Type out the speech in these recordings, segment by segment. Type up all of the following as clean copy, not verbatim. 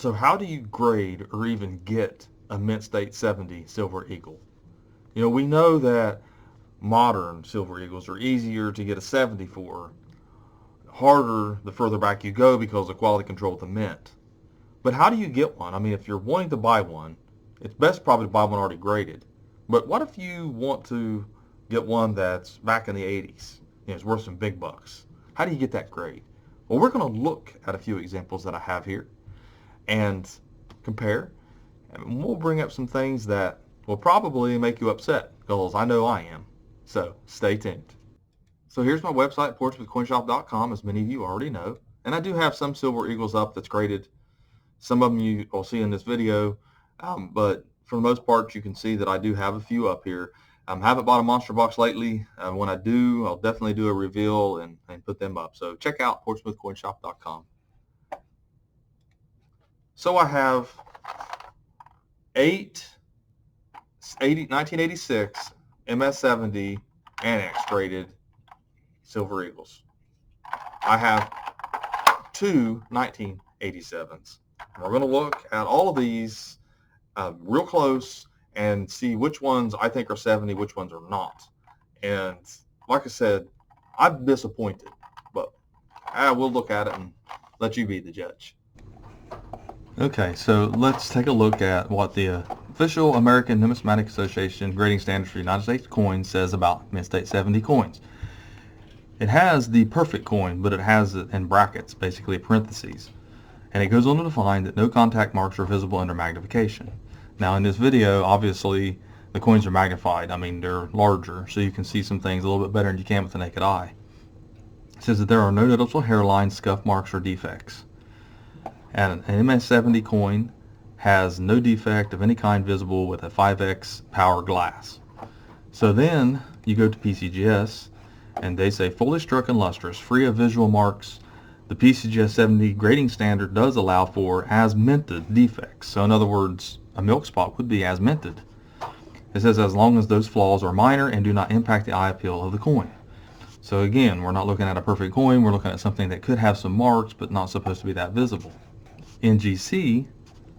So how do you grade or even get a Mint State 70 Silver Eagle? You know, we know that modern Silver Eagles are easier to get a 70 for, harder the further back you go because of quality control with the Mint. But how do you get one? I mean, if you're wanting to buy one, it's best probably to buy one already graded. But what if you want to get one that's back in the 80s? You know, it's worth some big bucks. How do you get that grade? Well, we're going to look at a few examples that I have here and compare. And we'll bring up some things that will probably make you upset because I know I am. So stay tuned. So here's my website, portsmouthcoinshop.com, as many of you already know. And I do have some Silver Eagles up that's graded. Some of them you will see in this video, but for the most part, you can see that I do have a few up here. Haven't bought a monster box lately. When I do, I'll definitely do a reveal and put them up. So check out portsmouthcoinshop.com. So I have 1986 MS70 ANACS graded Silver Eagles. I have two 1987s. We're going to look at all of these real close and see which ones I think are 70, which ones are not. And like I said, I'm disappointed, but we'll look at it and let you be the judge. Okay, so let's take a look at what the official American Numismatic Association grading standards for United States coins says about Mint State 70 coins. It has the perfect coin, but it has it in brackets, basically parentheses. And it goes on to define that no contact marks are visible under magnification. Now in this video, obviously, the coins are magnified. I mean, they're larger, so you can see some things a little bit better than you can with the naked eye. It says that there are no noticeable hairlines, scuff marks, or defects. And an MS70 coin has no defect of any kind visible with a 5x power glass. So then you go to PCGS, and they say fully struck and lustrous, free of visual marks. The PCGS 70 grading standard does allow for as minted defects. So in other words, a milk spot would be as minted. It says as long as those flaws are minor and do not impact the eye appeal of the coin. So again, we're not looking at a perfect coin, we're looking at something that could have some marks but not supposed to be that visible. NGC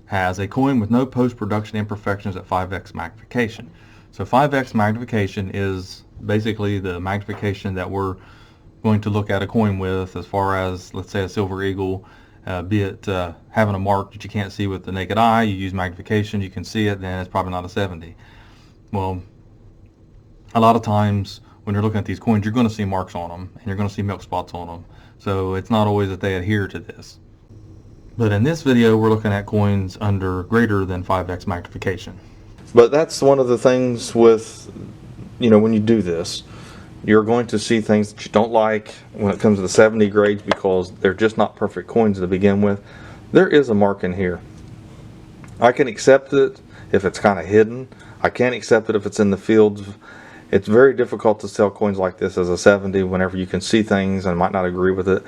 has a coin with no post-production imperfections at 5x magnification. So 5x magnification is basically the magnification that we're going to look at a coin with as far as, let's say, a Silver Eagle, be it having a mark that you can't see with the naked eye. You use magnification, you can see it, then it's probably not a 70. Well, a lot of times when you're looking at these coins, you're going to see marks on them and you're going to see milk spots on them. So it's not always that they adhere to this. But in this video, we're looking at coins under greater than 5x magnification. But that's one of the things with, when you do this, you're going to see things that you don't like when it comes to the 70 grades because they're just not perfect coins to begin with. There is a mark in here. I can accept it if it's kind of hidden. I can't accept it if it's in the fields. It's very difficult to sell coins like this as a 70 whenever you can see things and might not agree with it.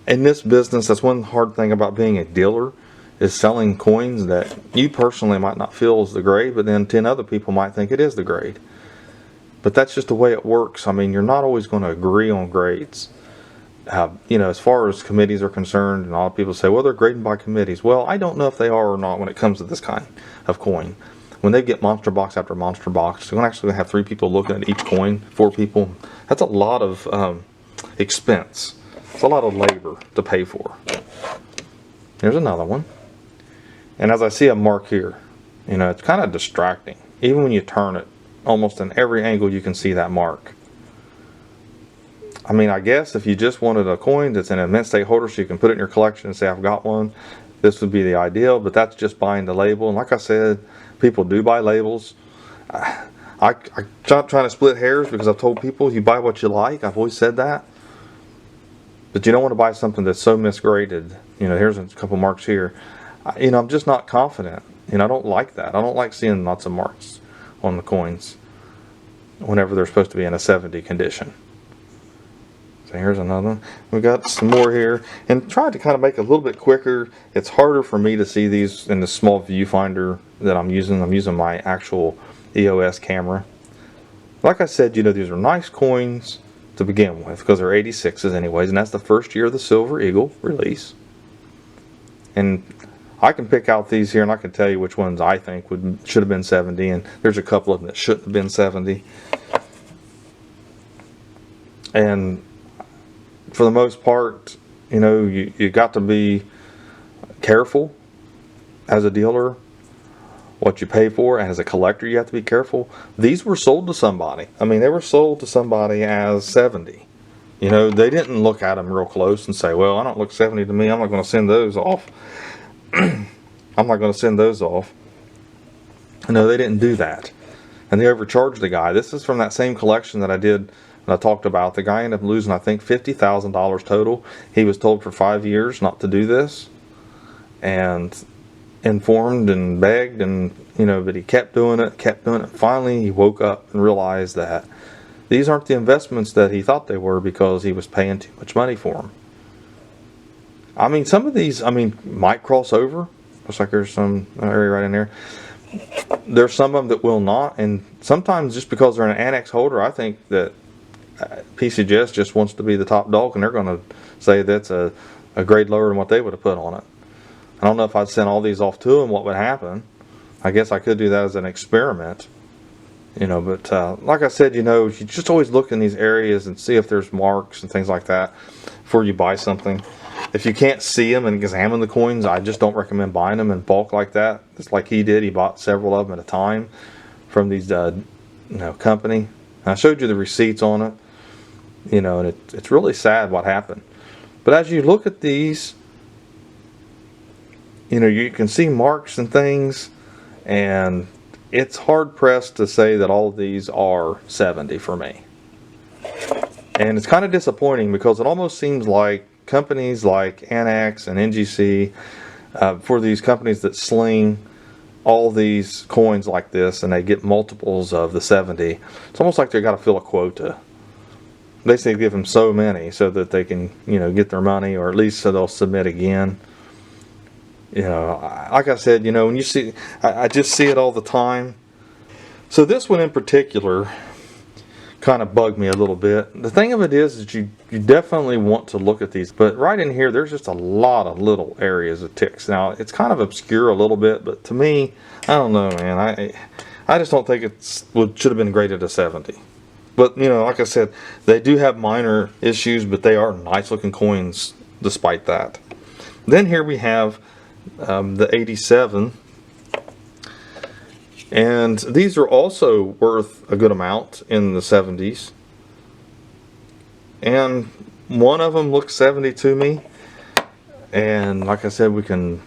In this business, that's one hard thing about being a dealer, is selling coins that you personally might not feel is the grade, but then 10 other people might think it is the grade. But that's just the way it works. I mean, you're not always going to agree on grades. As far as committees are concerned, and a lot of people say, well, they're grading by committees. Well, I don't know if they are or not when it comes to this kind of coin. When they get monster box after monster box, they're going to actually have 3 people looking at each coin, 4 people. That's a lot of expense. It's a lot of labor to pay for. Here's another one. And as I see a mark here, it's kind of distracting. Even when you turn it, almost in every angle you can see that mark. I mean, I guess if you just wanted a coin that's in a mint state holder so you can put it in your collection and say, I've got one, this would be the ideal, but that's just buying the label. And like I said, people do buy labels. I'm not trying to split hairs because I've told people you buy what you like. I've always said that. But you don't want to buy something that's so misgraded. Here's a couple marks here. I'm just not confident. I don't like that. I don't like seeing lots of marks on the coins whenever they're supposed to be in a 70 condition. So here's another one. We've got some more here. And tried to kind of make it a little bit quicker. It's harder for me to see these in the small viewfinder that I'm using. I'm using my actual EOS camera. Like I said, these are nice coins to begin with because they're 86s anyways, and that's the first year of the Silver Eagle release. And I can pick out these here and I can tell you which ones I think should have been 70, and there's a couple of them that shouldn't have been 70. And for the most part, you got to be careful as a dealer what you pay for, and as a collector you have to be careful. These were sold to somebody. I mean, they were sold to somebody as 70. They didn't look at them real close and say, well, I don't look 70 to me, I'm not going to send those off. I'm not going to send those off. No, they didn't do that. And they overcharged the guy. This is from that same collection that I did and I talked about. The guy ended up losing, I think, $50,000 total. He was told for 5 years not to do this, and informed and begged, and but he kept doing it. Finally, he woke up and realized that these aren't the investments that he thought they were, because he was paying too much money for them. I mean, some of these, might cross over. Looks like there's some area right in there. There's some of them that will not, and sometimes just because they're an ANACS holder, I think that PCGS just wants to be the top dog, and they're going to say that's a grade lower than what they would have put on it. I don't know if I'd send all these off to them, what would happen. I guess I could do that as an experiment. But like I said, you just always look in these areas and see if there's marks and things like that before you buy something. If you can't see them and examine the coins, I just don't recommend buying them in bulk like that. It's like he did. He bought several of them at a time from these, company. And I showed you the receipts on it, and it's really sad what happened. But as you look at these, you can see marks and things, and it's hard pressed to say that all of these are 70 for me. And it's kind of disappointing, because it almost seems like companies like ANACS and NGC, for these companies that sling all these coins like this and they get multiples of the 70, it's almost like they've got to fill a quota. They say give them so many so that they can, get their money, or at least so they'll submit again. Like I said, when you see, I just see it all the time. So this one in particular kind of bugged me a little bit. The thing of it is you definitely want to look at these, but right in here there's just a lot of little areas of ticks. Now it's kind of obscure a little bit, but to me, I don't know, man. I just don't think should have been graded a 70. But like I said, they do have minor issues, but they are nice looking coins despite that. Then here we have the 87. And these are also worth a good amount in the 70s. And one of them looks 70 to me. And like I said, we can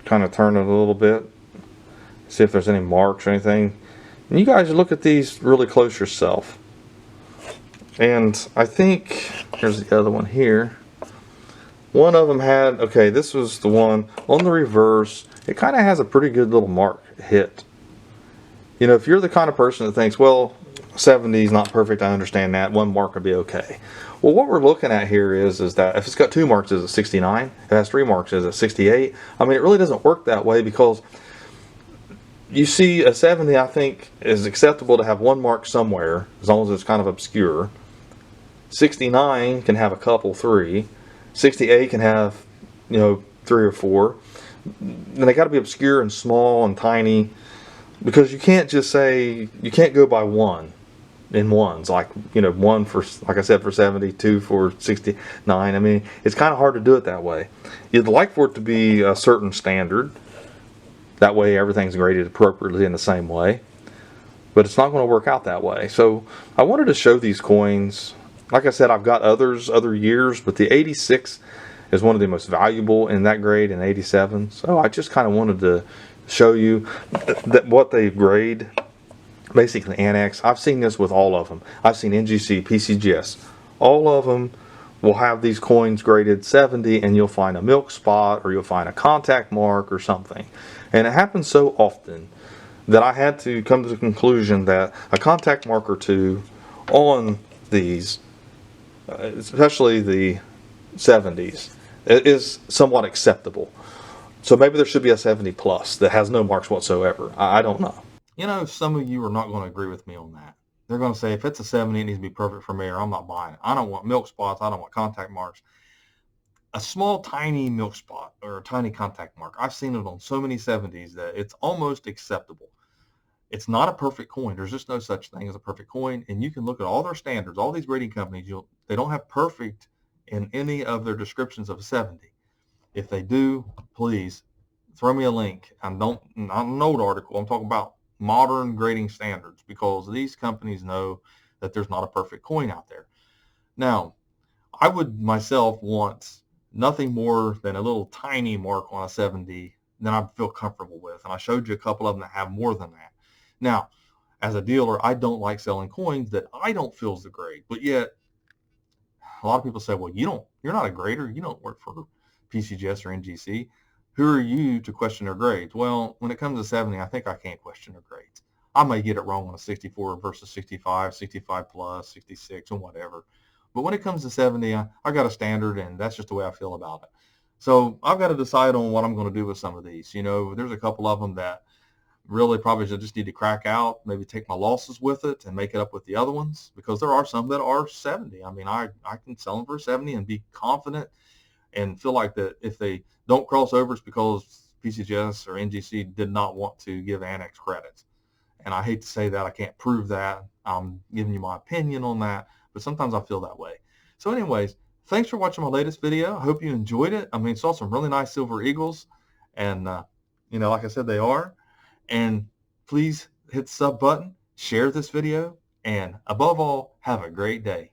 kind of turn it a little bit, see if there's any marks or anything. And you guys look at these really close yourself. And I think, here's the other one here. One of them had, okay, this was the one on the reverse. It kind of has a pretty good little mark hit. If you're the kind of person that thinks, well, 70 is not perfect, I understand that, one mark would be okay. Well, what we're looking at here is that if it's got 2 marks, is it 69? If it has 3 marks, is it 68? I mean, it really doesn't work that way, because you see a 70, I think, is acceptable to have 1 mark somewhere, as long as it's kind of obscure. 69 can have a couple, 3. 68 can have, 3 or 4. And they got to be obscure and small and tiny, because you can't just say, you can't go by 1 in ones, like 1 for, like I said, for 70, 2 for 69. I mean, it's kind of hard to do it that way. You'd like for it to be a certain standard, that way everything's graded appropriately in the same way, but it's not going to work out that way. So I wanted to show these coins. Like I said, I've got other years, but the 86 is one of the most valuable in that grade, in 87. So I just kind of wanted to show you that what they grade, basically ANACS. I've seen this with all of them. I've seen NGC, PCGS. All of them will have these coins graded 70, and you'll find a milk spot, or you'll find a contact mark or something. And it happens so often that I had to come to the conclusion that a contact mark or 2 on these, especially the 70s, is somewhat acceptable. So maybe there should be a 70 plus that has no marks whatsoever. I don't know. Some of you are not going to agree with me on that. They're going to say, if it's a 70, it needs to be perfect for me, or I'm not buying it. I don't want milk spots. I don't want contact marks. a small, tiny milk spot or a tiny contact mark. I've seen it on so many 70s that it's almost acceptable. It's not a perfect coin. There's just no such thing as a perfect coin. And you can look at all their standards, all these grading companies, they don't have perfect in any of their descriptions of a 70. If they do, please throw me a link. And not an old article. I'm talking about modern grading standards, because these companies know that there's not a perfect coin out there. Now, I would myself want nothing more than a little tiny mark on a 70 that I feel comfortable with. And I showed you a couple of them that have more than that. Now, as a dealer, I don't like selling coins that I don't feel is the grade. But yet, a lot of people say, well, you're not a grader. You don't work for PCGS or NGC. Who are you to question their grades? Well, when it comes to 70, I think I can't question their grades. I may get it wrong on a 64 versus 65, 65 plus, 66, and whatever. But when it comes to 70, I got a standard, and that's just the way I feel about it. So I've got to decide on what I'm going to do with some of these. There's a couple of them that really probably just need to crack out, maybe take my losses with it and make it up with the other ones, because there are some that are 70. I mean, I can sell them for 70 and be confident and feel like that if they don't cross over, it's because PCGS or NGC did not want to give ANACS credits. And I hate to say that. I can't prove that. I'm giving you my opinion on that, but sometimes I feel that way. So anyways, thanks for watching my latest video. I hope you enjoyed it. I mean, saw some really nice silver eagles, and like I said, they are. And please hit the sub button, share this video, and above all, have a great day.